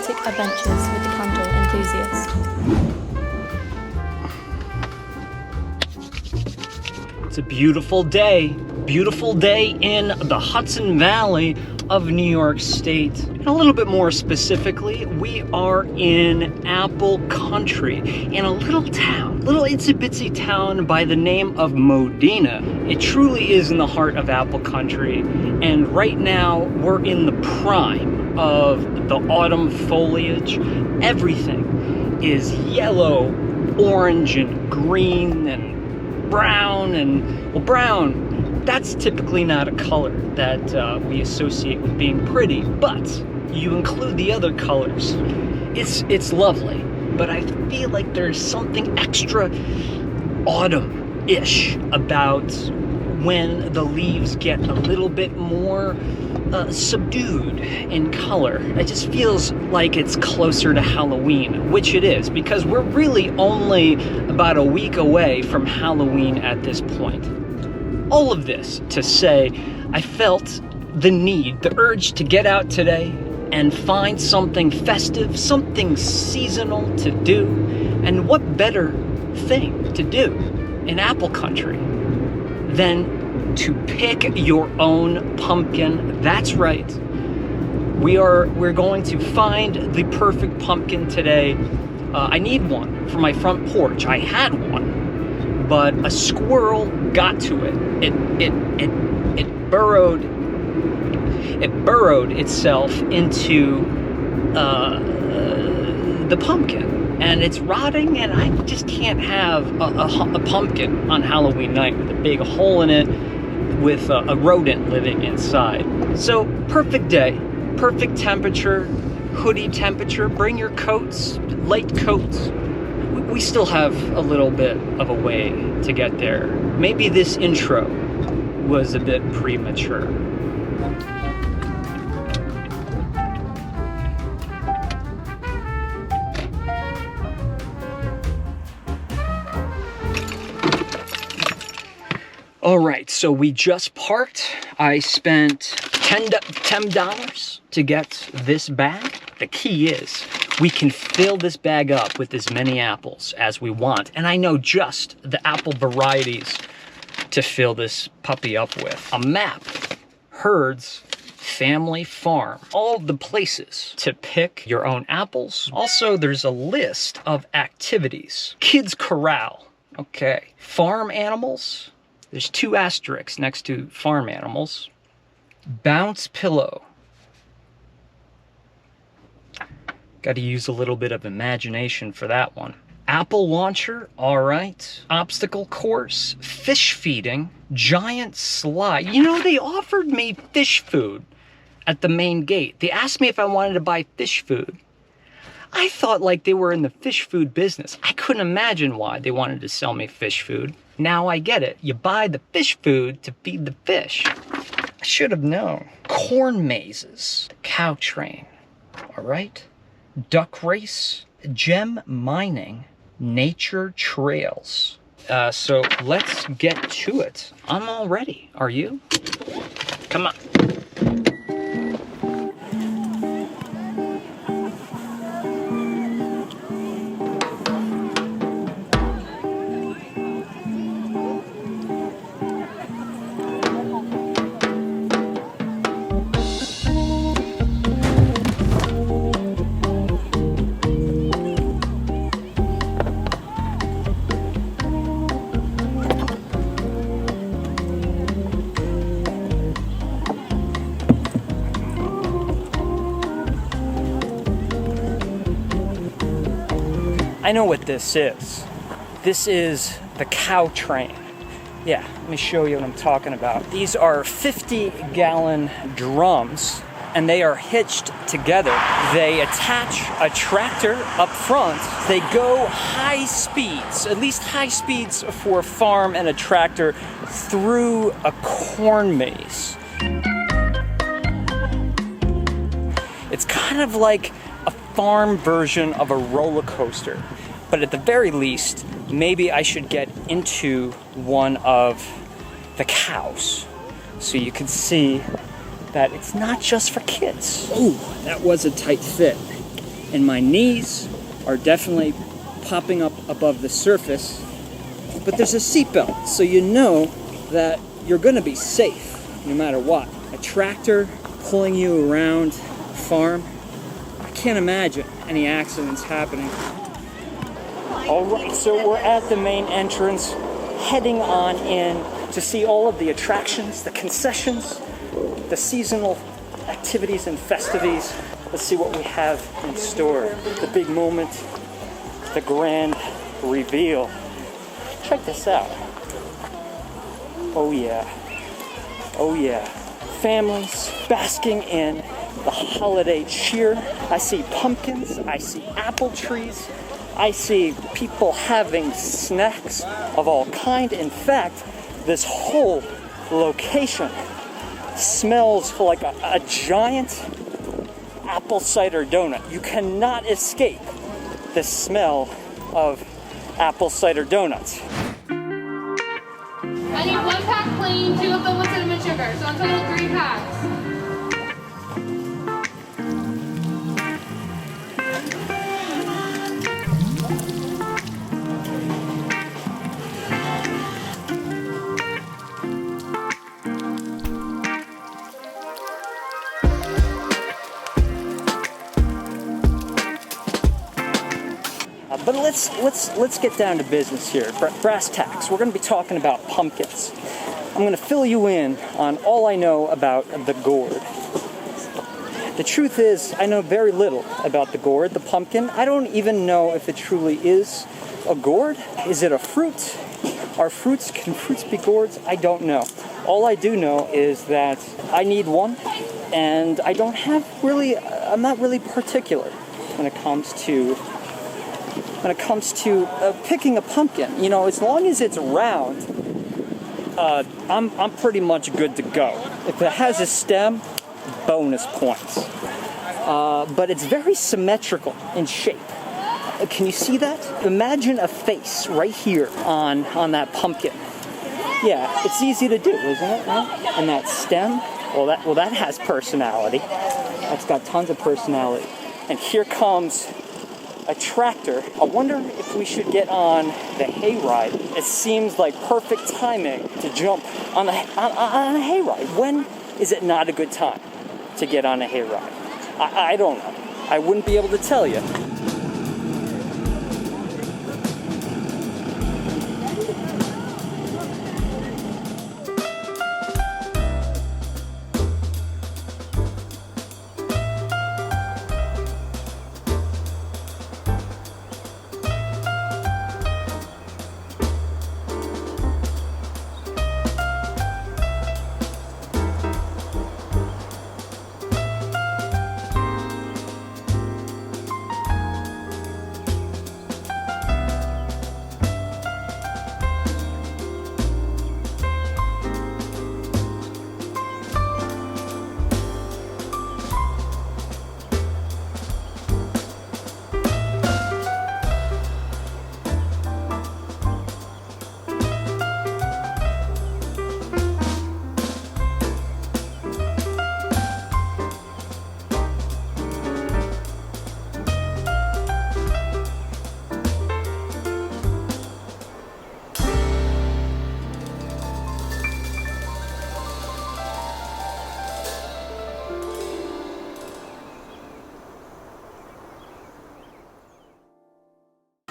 exotic adventures with the candle enthusiast. It's a beautiful day in the Hudson Valley of New York State. And a little bit more specifically, we are in apple country in a little town, little itsy-bitsy town by the name of Modena. It truly is in the heart of apple country, and right now we're in the prime of the autumn foliage. Everything is yellow, orange, and green, and brown, and well, brown, that's typically not a color that we associate with being pretty, but you include the other colors, it's lovely. But I feel like there's something extra autumn-ish about when the leaves get a little bit more subdued in color. It just feels like it's closer to Halloween, which it is, because we're really only about a week away from Halloween at this point. All of this to say, I felt the need, the urge to get out today and find something festive, something seasonal to do. And what better thing to do in apple country than to pick your own pumpkin? That's right. We're going to find the perfect pumpkin today. I need one for my front porch. I had one, but a squirrel got to it. It burrowed itself into the pumpkin, and it's rotting, and I just can't have a pumpkin on Halloween night with a big hole in it with a rodent living inside. So perfect day, perfect temperature, hoodie temperature. Bring your coats, light coats. We still have a little bit of a way to get there. Maybe this intro was a bit premature. All right, so we just parked. I spent $10 to get this bag. The key is we can fill this bag up with as many apples as we want. And I know just the apple varieties to fill this puppy up with. A map, Hurds Family Farm, all the places to pick your own apples. Also, there's a list of activities. Kids Corral, okay. Farm animals, there's 2 asterisks next to farm animals. Bounce pillow. Got to use a little bit of imagination for that one. Apple launcher, all right. Obstacle course, fish feeding, giant slide. You know, they offered me fish food at the main gate. They asked me if I wanted to buy fish food. I thought like they were in the fish food business. I couldn't imagine why they wanted to sell me fish food. Now I get it. You buy the fish food to feed the fish. I should have known. Corn mazes, cow train, all right. Duck race, gem mining, nature trails. So let's get to it. I'm all ready. Are you? Come on. I know what this is. This is the cow train. Yeah, let me show you what I'm talking about. These are 50-gallon drums, and they are hitched together. They attach a tractor up front. They go high speeds, at least high speeds for a farm and a tractor, through a corn maze. It's kind of like a farm version of a roller coaster. But at the very least, maybe I should get into one of the cows so you can see that it's not just for kids. Oh, that was a tight fit. and my knees are definitely popping up above the surface. But there's a seatbelt, so you know that you're gonna be safe no matter what. A tractor pulling you around a farm, I can't imagine any accidents happening. All right, so we're at the main entrance, heading on in to see all of the attractions, the concessions, the seasonal activities and festivities. Let's see what we have in store. The big moment, the grand reveal. Check this out. Oh yeah. Oh yeah. Families basking in the holiday cheer. I see pumpkins, I see apple trees, I see people having snacks of all kind. In fact, this whole location smells like a giant apple cider donut. You cannot escape the smell of apple cider donuts. I need 1 pack plain, 2 of them with cinnamon sugar. So in total 3 packs. But let's get down to business here. Brass tacks. We're going to be talking about pumpkins. I'm going to fill you in on all I know about the gourd. The truth is, I know very little about the gourd, the pumpkin. I don't even know if it truly is a gourd. Is it a fruit? Can fruits be gourds? I don't know. All I do know is that I need one, and I'm not really particular when it comes to picking a pumpkin. You know, as long as it's round, I'm pretty much good to go. If it has a stem, bonus points. But it's very symmetrical in shape. Can you see that? Imagine a face right here on that pumpkin. Yeah, it's easy to do, isn't it? Right? And that stem, well that has personality. That's got tons of personality. And here comes a tractor. I wonder if we should get on the hayride. It seems like perfect timing to jump on a hayride. When is it not a good time to get on a hayride? I don't know. I wouldn't be able to tell you.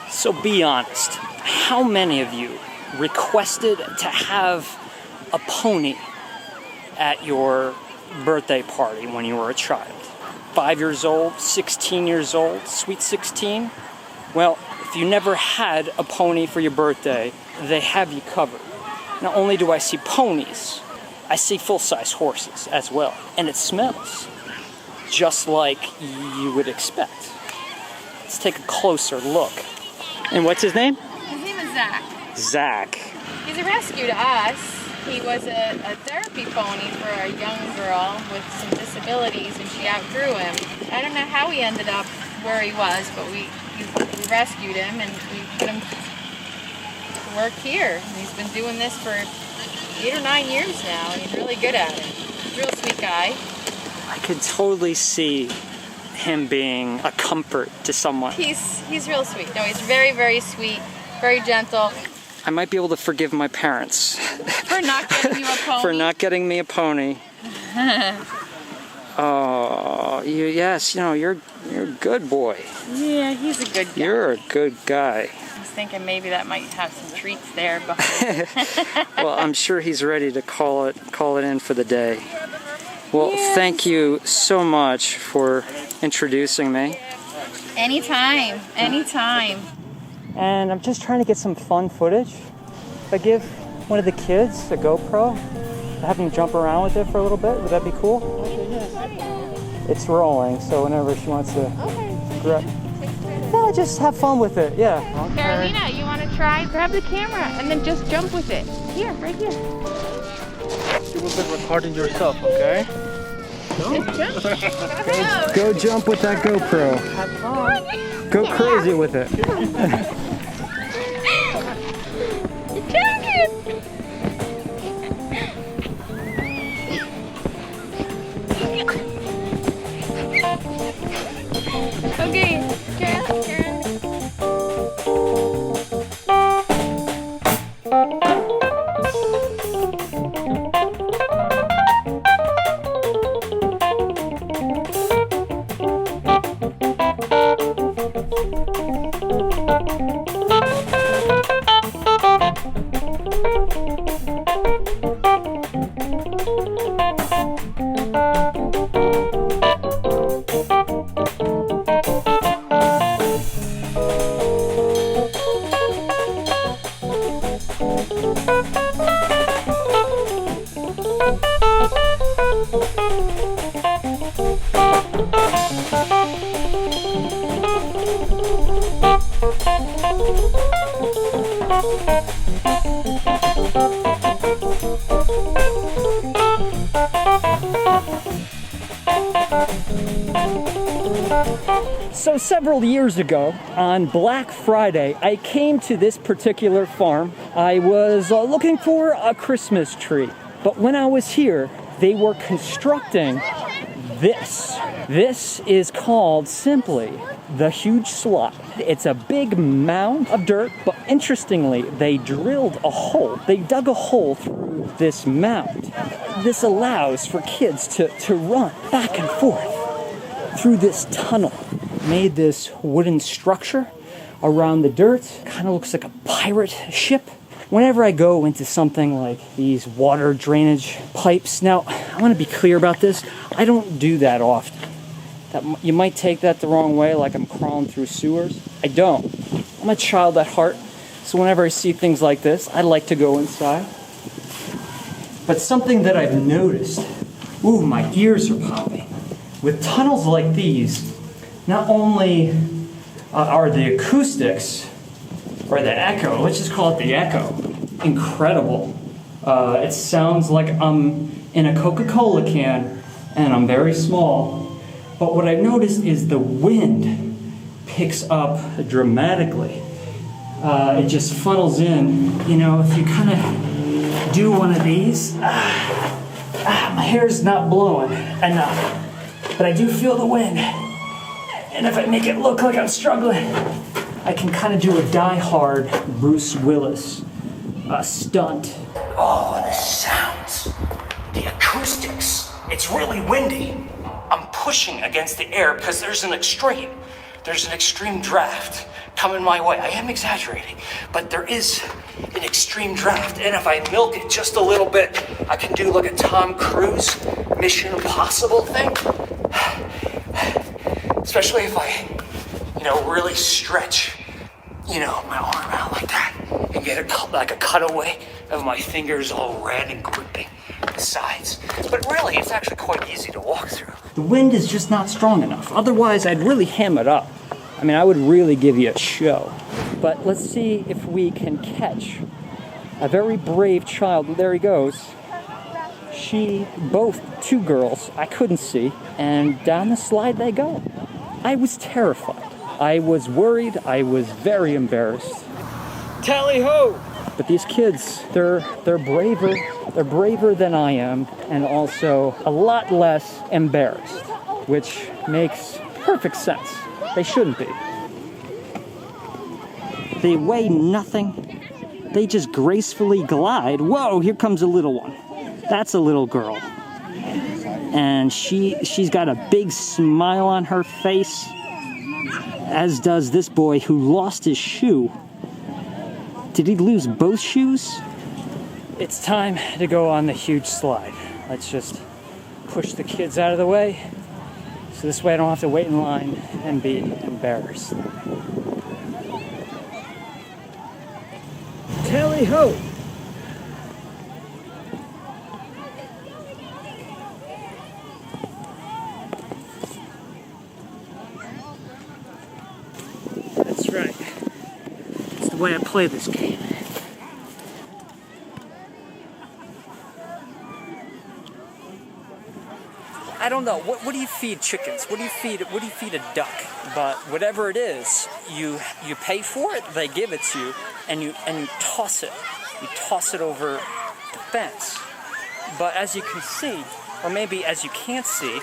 So be honest, how many of you requested to have a pony at your birthday party when you were a child? 5 years old, 16 years old, sweet 16? Well, if you never had a pony for your birthday, they have you covered. Not only do I see ponies, I see full-size horses as well. And it smells just like you would expect. Let's take a closer look. And what's his name? His name is Zach. Zach. He's a rescue to us. He was a therapy pony for a young girl with some disabilities, and she outgrew him. I don't know how he ended up where he was, but we rescued him and we put him to work here. And he's been doing this for 8 or 9 years now, and he's really good at it. He's a real sweet guy. I could totally see him being a comfort to someone. He's real sweet. No, he's very, very sweet, very gentle. I might be able to forgive my parents For not getting you a pony. for not getting me a pony. Oh, yes, you know, you're a good boy. Yeah, he's a good guy. You're a good guy. I was thinking maybe that might have some treats there, but Well, I'm sure he's ready to call it in for the day. Well, Yes. thank you so much for introducing me. anytime, anytime. And I'm just trying to get some fun footage. If I give one of the kids a GoPro, have him jump around with it for a little bit, would that be cool? It's rolling, so whenever she wants to grab. Yeah, just have fun with it, yeah. Carolina, you want to try? Grab the camera and then just jump with it. Here, right here. You will be recording yourself, okay? Go jump with that GoPro. Have fun. Go crazy with it. Okay, Karen. So several years ago, on Black Friday, I came to this particular farm. I was looking for a Christmas tree, but when I was here, they were constructing this. This is called simply the huge slot. It's a big mound of dirt, but interestingly, they drilled a hole. They dug a hole through this mound. This allows for kids to run back and forth through this tunnel. Made this wooden structure around the dirt. Kind of looks like a pirate ship. Whenever I go into something like these water drainage pipes, now I want to be clear about this. I don't do that often. You might take that the wrong way, like I'm crawling through sewers. I don't. I'm a child at heart, so whenever I see things like this, I like to go inside. But something that I've noticed, ooh, my ears are popping. With tunnels like these, not only are the acoustics, or the echo, let's just call it the echo, incredible. It sounds like I'm in a Coca-Cola can, and I'm very small. But what I've noticed is the wind picks up dramatically. It just funnels in. You know, if you kind of do one of these, my hair's not blowing enough. But I do feel the wind. And if I make it look like I'm struggling, I can kind of do a die-hard Bruce Willis stunt. Oh, the sounds, the acoustics. It's really windy. I'm pushing against the air because there's an extreme draft coming my way. I am exaggerating, but there is an extreme draft. And if I milk it just a little bit, I can do like a Tom Cruise Mission Impossible thing. Especially if I, really stretch, my arm out like that and get a cutaway of my fingers all red and gripping the sides. But really, it's actually quite easy to walk through. The wind is just not strong enough. Otherwise, I'd really ham it up. I mean, I would really give you a show. But let's see if we can catch a very brave child. There he goes. Two girls, I couldn't see, and down the slide they go. I was terrified. I was worried. I was very embarrassed. Tally-ho! But these kids, they're braver. They're braver than I am, and also a lot less embarrassed, which makes perfect sense. They shouldn't be. They weigh nothing. They just gracefully glide. Whoa, here comes a little one. That's a little girl. And she's got a big smile on her face, as does this boy who lost his shoe. Did he lose both shoes? It's time to go on the huge slide. Let's just push the kids out of the way, so this way I don't have to wait in line and be embarrassed. Tally-ho! That's right. It's the way I play this game. I don't know. What do you feed chickens? What do you feed a duck? But whatever it is, you pay for it. They give it to you, and you toss it. You toss it over the fence. But as you can see, or maybe as you can't see,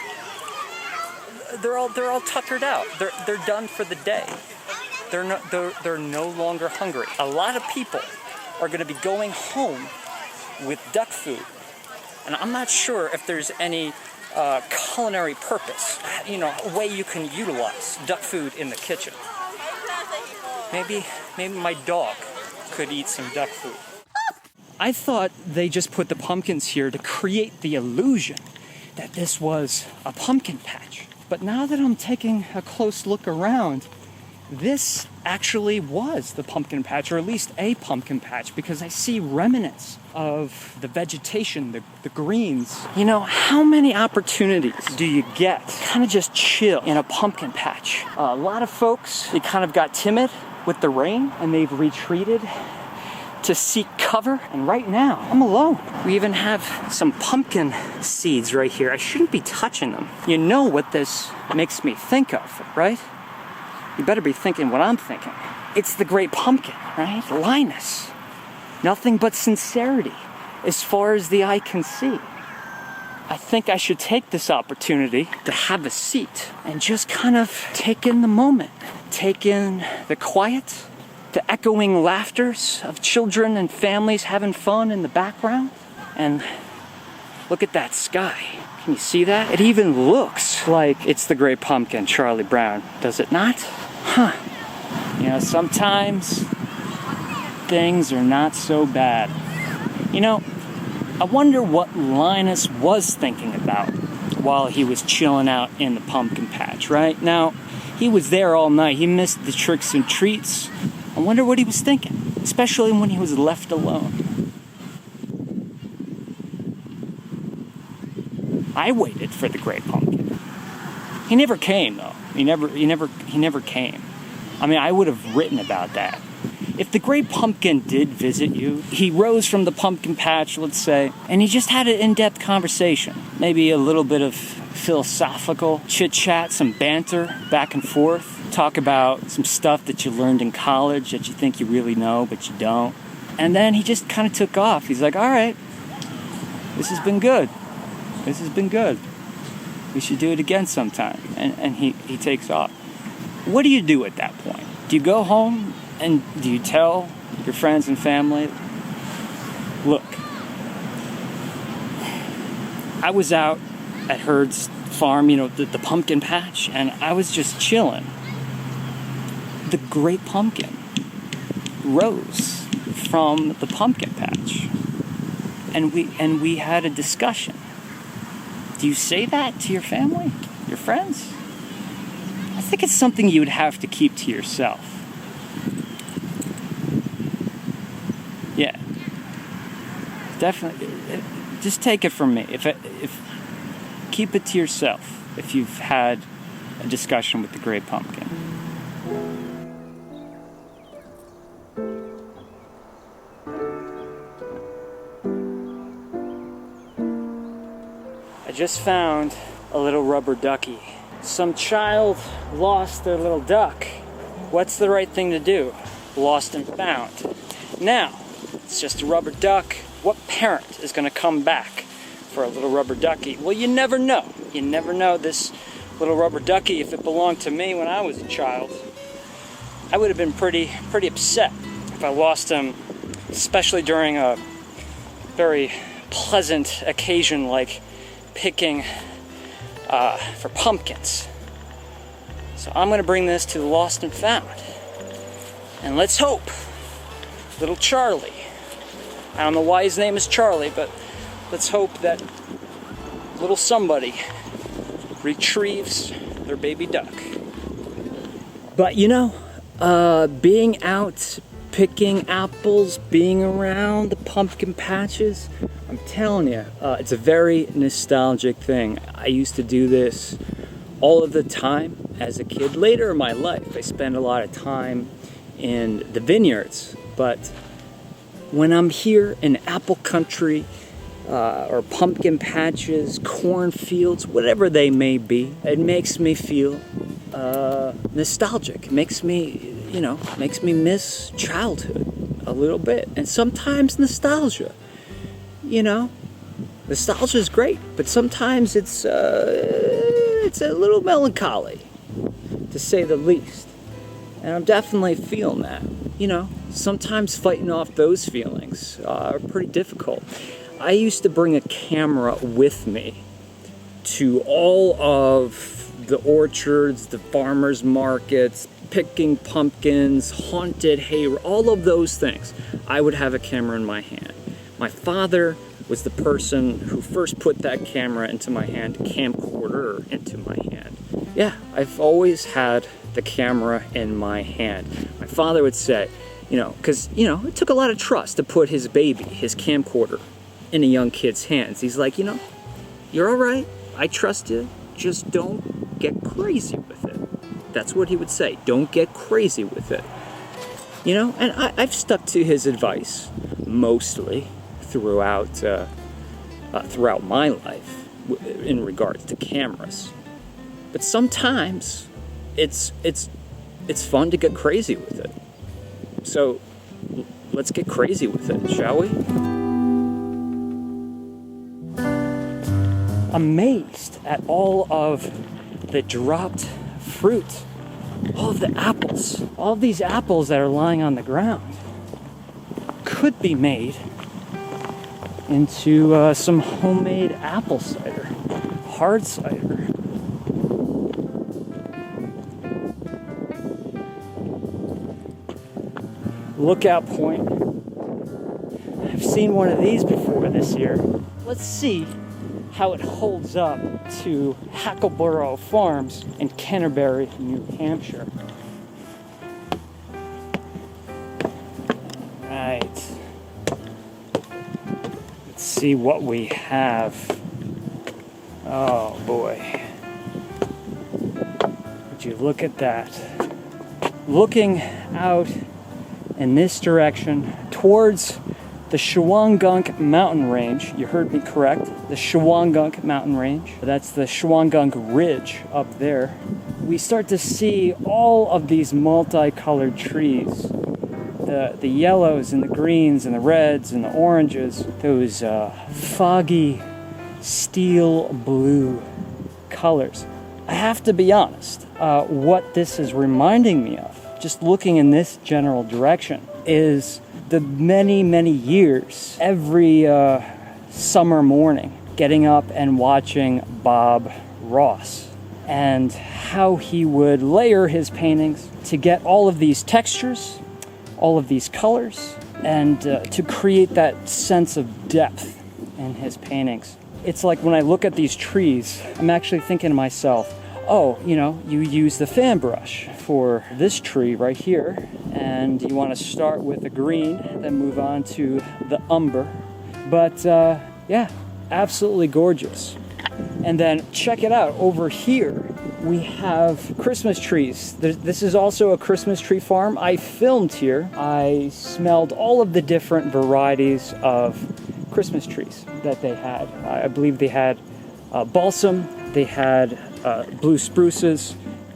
they're all tuckered out. They're done for the day. They're no longer hungry. A lot of people are going to be going home with duck food, and I'm not sure if there's any culinary purpose, a way you can utilize duck food in the kitchen. Maybe my dog could eat some duck food. I thought they just put the pumpkins here to create the illusion that this was a pumpkin patch. But now that I'm taking a close look around, this actually was the pumpkin patch, or at least a pumpkin patch, because I see remnants of the vegetation, the greens. How many opportunities do you get to kind of just chill in a pumpkin patch? A lot of folks, they kind of got timid with the rain and they've retreated to seek cover. And right now, I'm alone. We even have some pumpkin seeds right here. I shouldn't be touching them. You know what this makes me think of, right? You better be thinking what I'm thinking. It's the great pumpkin, right? Linus. Nothing but sincerity as far as the eye can see. I think I should take this opportunity to have a seat and just kind of take in the moment. Take in the quiet, the echoing laughters of children and families having fun in the background. And look at that sky. Can you see that? It even looks like it's the great pumpkin, Charlie Brown, does it not? Huh. Sometimes things are not so bad. I wonder what Linus was thinking about while he was chilling out in the pumpkin patch, right? Now, he was there all night. He missed the tricks and treats. I wonder what he was thinking, especially when he was left alone. I waited for the great pumpkin. He never came, though. He never came. I mean, I would have written about that. If the great pumpkin did visit you, he rose from the pumpkin patch, let's say, and he just had an in-depth conversation. Maybe a little bit of philosophical chit-chat, some banter back and forth. Talk about some stuff that you learned in college that you think you really know, but you don't. And then he just kind of took off. He's like, all right, this has been good. This has been good. We should do it again sometime. And he takes off. What do you do at that point? Do you go home and do you tell your friends and family, look, I was out at Hurds Farm, the pumpkin patch, and I was just chilling. The great pumpkin rose from the pumpkin patch, and we had a discussion. Do you say that to your family, your friends? I think it's something you would have to keep to yourself. Yeah, definitely. Just take it from me. If keep it to yourself if you've had a discussion with the great pumpkin. I just found a little rubber ducky. Some child lost their little duck. What's the right thing to do? Lost and found. Now, it's just a rubber duck. What parent is going to come back for a little rubber ducky? Well, you never know. You never know. This little rubber ducky, if it belonged to me when I was a child, I would have been pretty upset if I lost him, especially during a very pleasant occasion like picking for pumpkins. So I'm gonna bring this to the lost and found. And let's hope little Charlie, I don't know why his name is Charlie, but let's hope that little somebody retrieves their baby duck. But you know, being out picking apples, being around the pumpkin patches, I'm telling you, it's a very nostalgic thing. I used to do this all of the time as a kid. Later in my life, I spent a lot of time in the vineyards, but when I'm here in apple country, or pumpkin patches, cornfields, whatever they may be, it makes me feel nostalgic. It makes me, makes me miss childhood a little bit. And sometimes nostalgia, nostalgia is great, but sometimes it's a little melancholy, to say the least. And I'm definitely feeling that. Sometimes fighting off those feelings are pretty difficult. I used to bring a camera with me to all of the orchards, the farmers markets, picking pumpkins, haunted hay, all of those things. I would have a camera in my hand. My father was the person who first put that camera into my hand, camcorder into my hand. Yeah, I've always had the camera in my hand. My father would say, because, it took a lot of trust to put his baby, his camcorder, in a young kid's hands. He's like, you're all right. I trust you. Just don't get crazy with it. That's what he would say. Don't get crazy with it. And I've stuck to his advice mostly throughout my life in regards to cameras. But sometimes it's fun to get crazy with it. So let's get crazy with it, shall we? Amazed at all of the dropped fruit, all of the apples, all of these apples that are lying on the ground could be made into some homemade apple cider, hard cider. Lookout point. I've seen one of these before this year. Let's see how it holds up to Hackleboro Farms in Canterbury, New Hampshire. Right. Let's see what we have. Oh boy. Would you look at that? Looking out in this direction towards the Shawangunk Mountain Range. You heard me correct. The Shawangunk Mountain Range. That's the Shawangunk Ridge up there. We start to see all of these multicolored trees. The yellows and the greens and the reds and the oranges. Those foggy steel blue colors. I have to be honest, what this is reminding me of, just looking in this general direction, is the many years, every summer morning, getting up and watching Bob Ross and how he would layer his paintings to get all of these textures, all of these colors, and to create that sense of depth in his paintings. It's like when I look at these trees, I'm actually thinking to myself, oh, you use the fan brush for this tree right here, and you want to start with the green, then move on to the umber. But yeah, absolutely gorgeous. And then check it out, over here we have Christmas trees. This is also a Christmas tree farm. I filmed here. I smelled all of the different varieties of Christmas trees that they had. I believe they had balsam, they had blue spruces,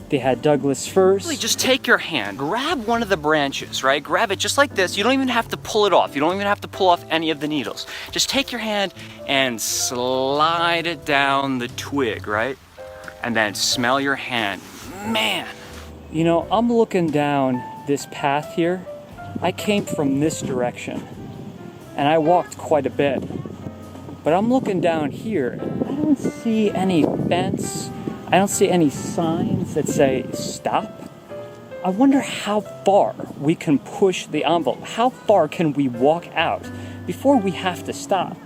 they had Douglas firs. Really, just take your hand, grab one of the branches, right? Grab it just like this. You don't even have to pull it off. You don't even have to pull off any of the needles. Just take your hand and slide it down the twig, right? and then smell your hand. Man! You know, I'm looking down this path here. I came from this direction, and I walked quite a bit. But I'm looking down here, I don't see any fence. I don't see any signs that say stop. I wonder how far we can push the envelope. How far can we walk out before we have to stop?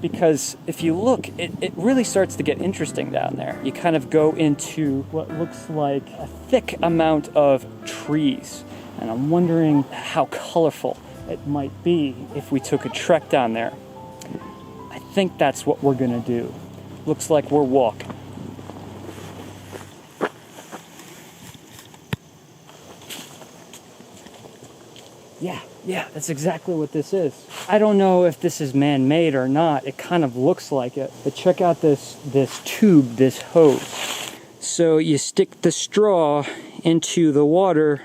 Because if you look, it really starts to get interesting down there. You kind of go into what looks like a thick amount of trees. And I'm wondering how colorful it might be if we took a trek down there. I think that's what we're gonna do. Looks like we're walking. Yeah, that's exactly what this is. I don't know if this is man-made or not. It kind of looks like it. But check out this tube, this hose. So you stick the straw into the water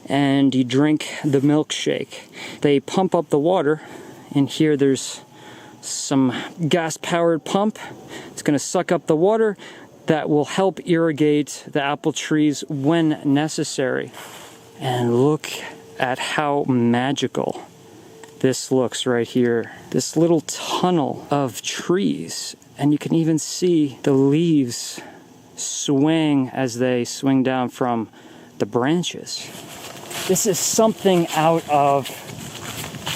and you drink the milkshake. They pump up the water, and here there's some gas-powered pump. It's gonna suck up the water that will help irrigate the apple trees when necessary. And look at how magical this looks right here. This little tunnel of trees, and you can even see the leaves swing as they swing down from the branches. This is something out of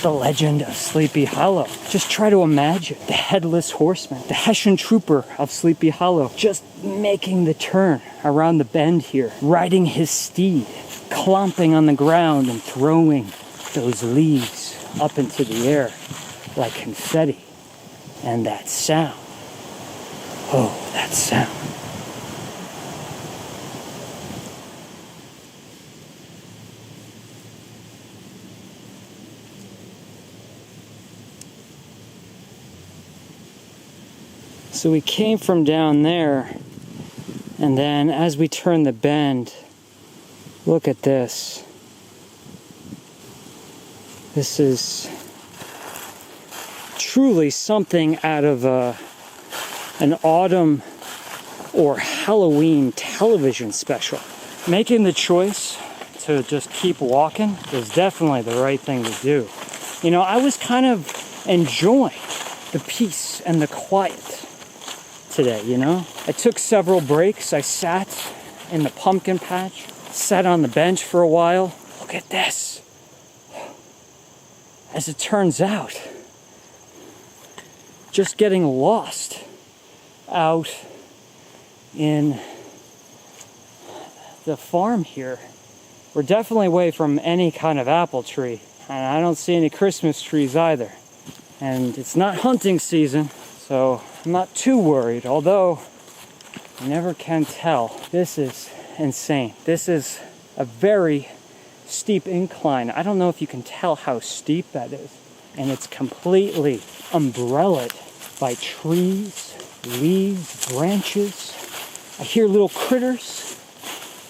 the legend of Sleepy Hollow. Just try to imagine the headless horseman, the Hessian trooper of Sleepy Hollow, just making the turn around the bend here, riding his steed, clomping on the ground and throwing those leaves up into the air like confetti. And that sound. Oh, that sound. So we came from down there, and then as we turn the bend, look at this. This is truly something out of an autumn or Halloween television special. Making the choice to just keep walking is definitely the right thing to do. You know, I was kind of enjoying the peace and the quiet today, you know? I took several breaks. I sat in the pumpkin patch, sat on the bench for a while. Look at this. As it turns out, just getting lost out in the farm here. We're definitely away from any kind of apple tree, and I don't see any Christmas trees either. And it's not hunting season, so I'm not too worried, although you never can tell. This is insane. This is a very steep incline. I don't know if you can tell how steep that is. And it's completely umbrellaed by trees, leaves, branches. I hear little critters,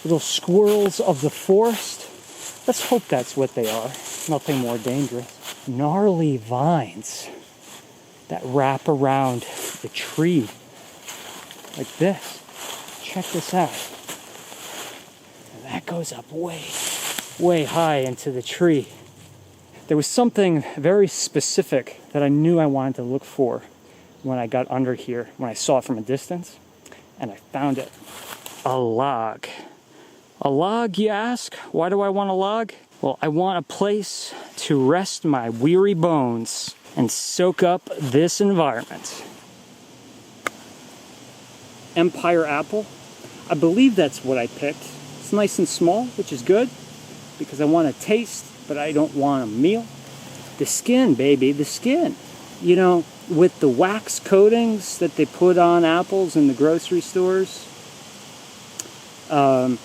little squirrels of the forest. Let's hope that's what they are. Nothing more dangerous. Gnarly vines that wrap around the tree like this. Check this out. And that goes up way high into the tree. There was something very specific that I knew I wanted to look for when I got under here, when I saw it from a distance, and I found it. A log. A log, you ask? Why do I want a log? Well, I want a place to rest my weary bones and soak up this environment. Empire apple. I believe that's what I picked. It's nice and small, which is good, because I want a taste, but I don't want a meal. The skin, baby, the skin. You know, with the wax coatings that they put on apples in the grocery stores, you're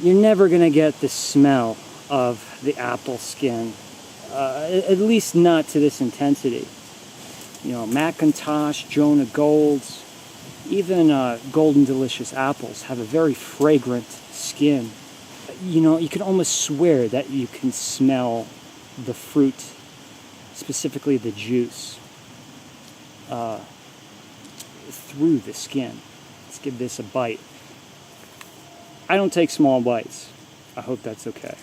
never gonna get the smell of the apple skin, at least not to this intensity. You know, Macintosh, Jonah Golds, even Golden Delicious apples have a very fragrant skin. You know, you can almost swear that you can smell the fruit, specifically the juice, through the skin. Let's give this a bite. I don't take small bites. I hope that's okay.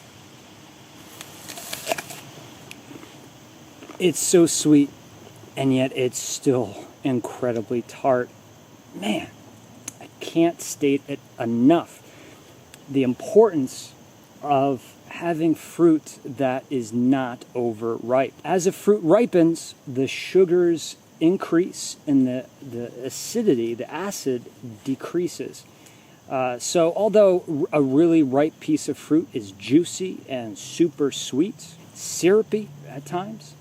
It's so sweet, and yet it's still incredibly tart. Man, I can't state it enough. The importance of having fruit that is not overripe. As a fruit ripens, the sugars increase and the acidity, the acid decreases. So although a really ripe piece of fruit is juicy and super sweet, syrupy at times,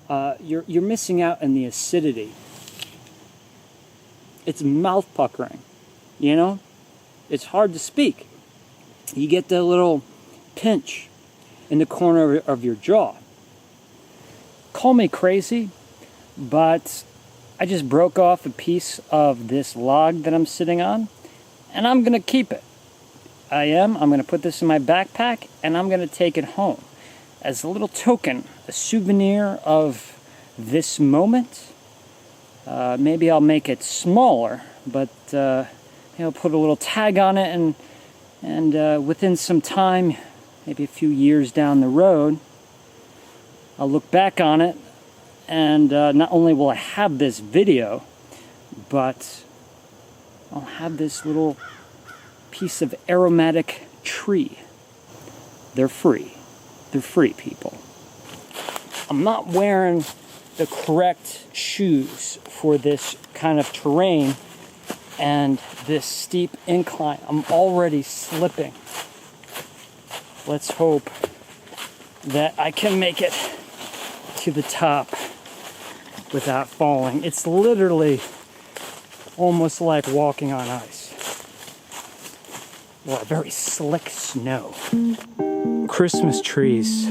you're missing out on the acidity. It's mouth puckering, you know? It's hard to speak. You get the little pinch in the corner of your jaw. Call me crazy, but I just broke off a piece of this log that I'm sitting on, and I'm gonna keep it. I'm gonna put this in my backpack, and I'm gonna take it home as a little token, a souvenir of this moment. Maybe I'll make it smaller, but put a little tag on it, and within some time, maybe a few years down the road, I'll look back on it, and not only will I have this video, but I'll have this little piece of aromatic tree. They're free. They're free, people. I'm not wearing the correct shoes for this kind of terrain and this steep incline. I'm already slipping. Let's hope that I can make it to the top without falling. It's literally almost like walking on ice, or very slick snow. Christmas trees.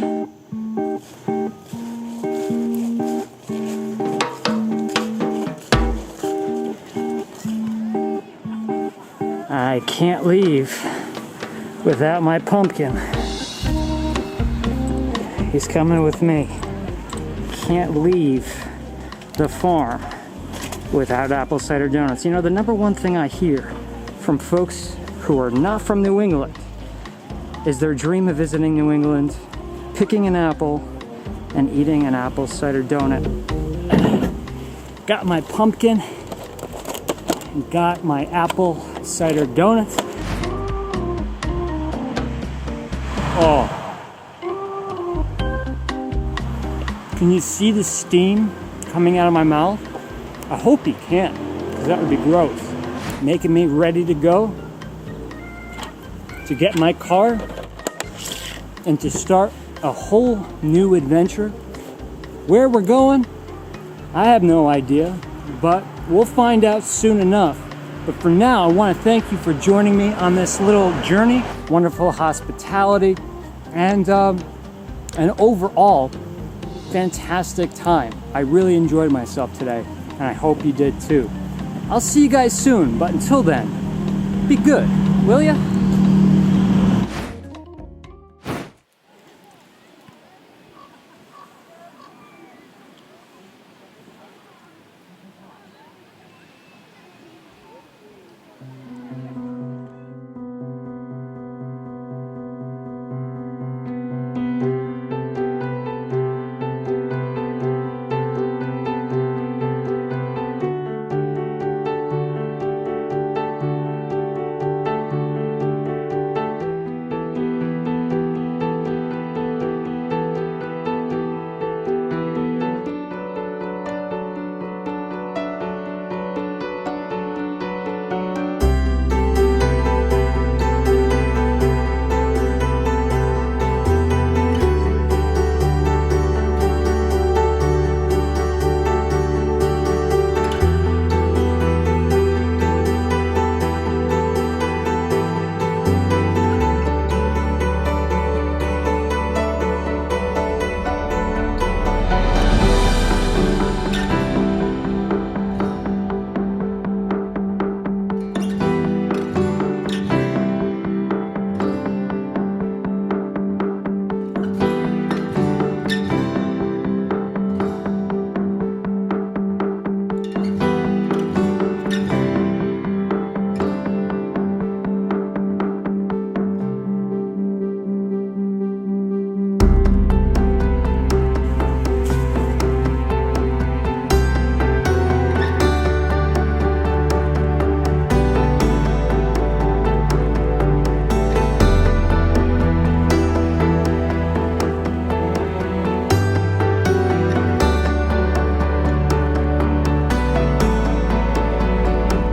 I can't leave without my pumpkin. He's coming with me. Can't leave the farm without apple cider donuts. You know, the number one thing I hear from folks who are not from New England is their dream of visiting New England, picking an apple, and eating an apple cider donut. Got my pumpkin, got my apple cider donuts. Oh. Can you see the steam coming out of my mouth? I hope you can, because that would be gross. Making me ready to go, to get my car, and to start a whole new adventure. Where we're going, I have no idea, but we'll find out soon enough. But for now, I want to thank you for joining me on this little journey. Wonderful hospitality, and an overall fantastic time. I really enjoyed myself today, and I hope you did too. I'll see you guys soon, but until then, be good, will ya?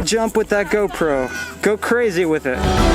jump with that GoPro. Go crazy with it.